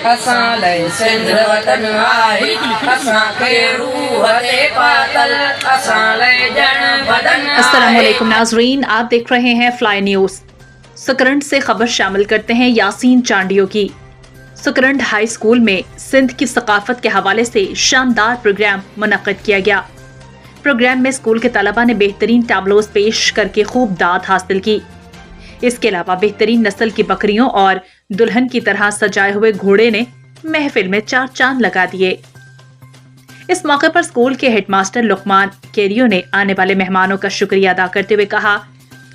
اساں لئی سندھ وطن آہی اساں کے روح دے قاتل اساں لئی جن بدن آہی. السلام علیکم ناظرین، آپ دیکھ رہے ہیں فلائی نیوز. سکرنڈ سے خبر شامل کرتے ہیں یاسین چانڈیو کی. سکرنڈ ہائی اسکول میں سندھ کی ثقافت کے حوالے سے شاندار پروگرام منعقد کیا گیا. پروگرام میں اسکول کے طلبہ نے بہترین ٹیبلوز پیش کر کے خوب داد حاصل کی. اس کے علاوہ بہترین نسل کی بکریوں اور دلہن کی طرح سجائے ہوئے گھوڑے نے محفل میں چار چاند لگا دیے. اس موقع پر اسکول کے ہیڈ ماسٹر لقمان کیریو نے آنے والے مہمانوں کا شکریہ ادا کرتے ہوئے کہا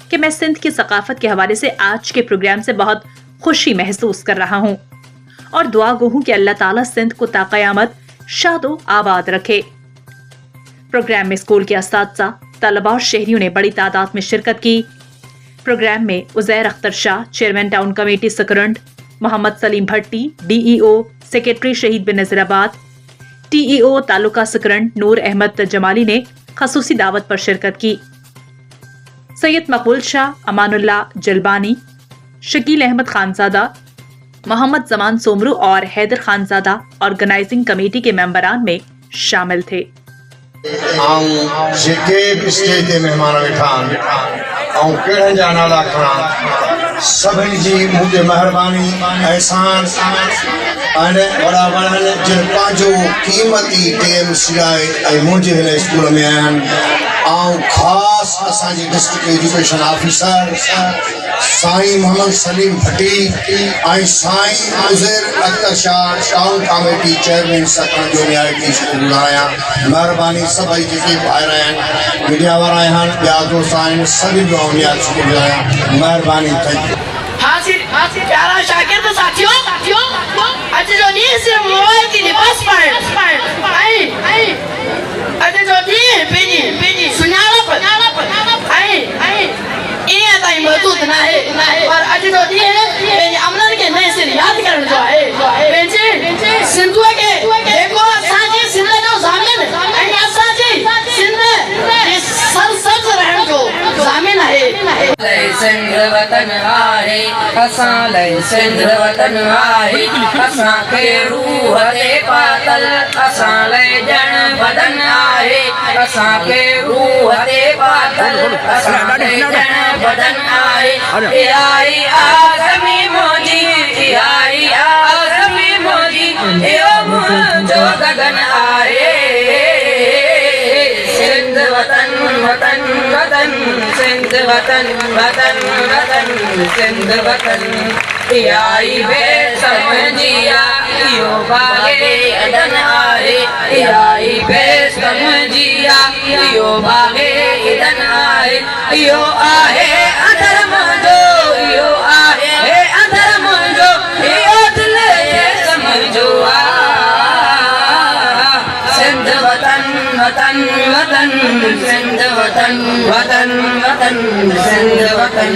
کہ میں سندھ کی ثقافت کے حوالے سے آج کے پروگرام سے بہت خوشی محسوس کر رہا ہوں اور دعا گو ہوں کہ اللہ تعالیٰ سندھ کو تا قیامت شاد و آباد رکھے. پروگرام میں اسکول کے اساتذہ، طلباء اور شہریوں نے بڑی تعداد میں شرکت کی. پروگرام میں Uzair Akhtar Shah, chairman town committee Sakrand, Muhammad Saleem Bhatti, D E O secretary Shaheed Benazirabad, T E O taluka Sakrand Noor Ahmed Jamali نے خصوصی دعوت پر شرکت کی. سید مقبول شاہ، امان اللہ جلبانی، شکیل احمد خانزادہ، محمد زمان سومرو اور حیدر خانزادہ آرگنائزنگ کمیٹی کے ممبران میں شامل تھے. مہمان ویٹھان کہڑن جا نالا کھڑا سبھی جی مجھے مہربانی احسان وڑا وڑن جن پانچو قیمتی ٹیم سجائے مجھے ہن اسکول میں آئن خاص اسان جی ڈسٹرکٹ ایجوکیشن آفیسر سائیں محمد سلیم بھٹی سائیں عزیر اختر شاہ ٹاؤن کمیٹی چیئرمین سکرنڈ جو میں کی شکر گزاراں. مہربانی سبھی جی ॿाहिरि आहिनि میڈیا वारा आहिनि ॿिया दोस्त आहिनि सभी जो उन्हें शुक्र गुज़ारां. महेरबानी थैंक यू. हासिल प्यारा शागिर्द साथियों अज जो ॾींहुं सिर्फ़ मोबाइल की लिबास पाइण ऐं अज जो ॾींहुं पंहिंजी सुञाणप ऐं ईअं ताईं महदूद न आहे पर अज जो ॾींहुं पंहिंजे अमलनि खे नए सिर यादि करण जो आहे. पंहिंजे सिंधुअ खे जेको असांजी सिंध जो ज़ामिन ऐं असांजी सिंध जे सरसब्ज़ रहण जो ज़ामिन आहे. سندھ وطن آہی اساں لئی سندھ وطن آہی اساں کے روح دے قاتل اساں لئی جن بدن آہی اساں کے روح دے قاتل اساں لئی جن بدن آہی. آئی آزمی موجی آئی آزمی موجی ایو منجو گگن آہی. سندھ وطن وطن وطن سندھ وطن وطن وطن سندھ وطن آئی بے سمجھیا ایو باغے ادن آئے آئی بے سمجھیا ایو باغے ادن آئے ایو آہے اندر منجو ایو آہے اندر منجو ایو دل سمجھو سندھ وطن وطن وطن سندھ وطن وطن وطن سندھ وطن.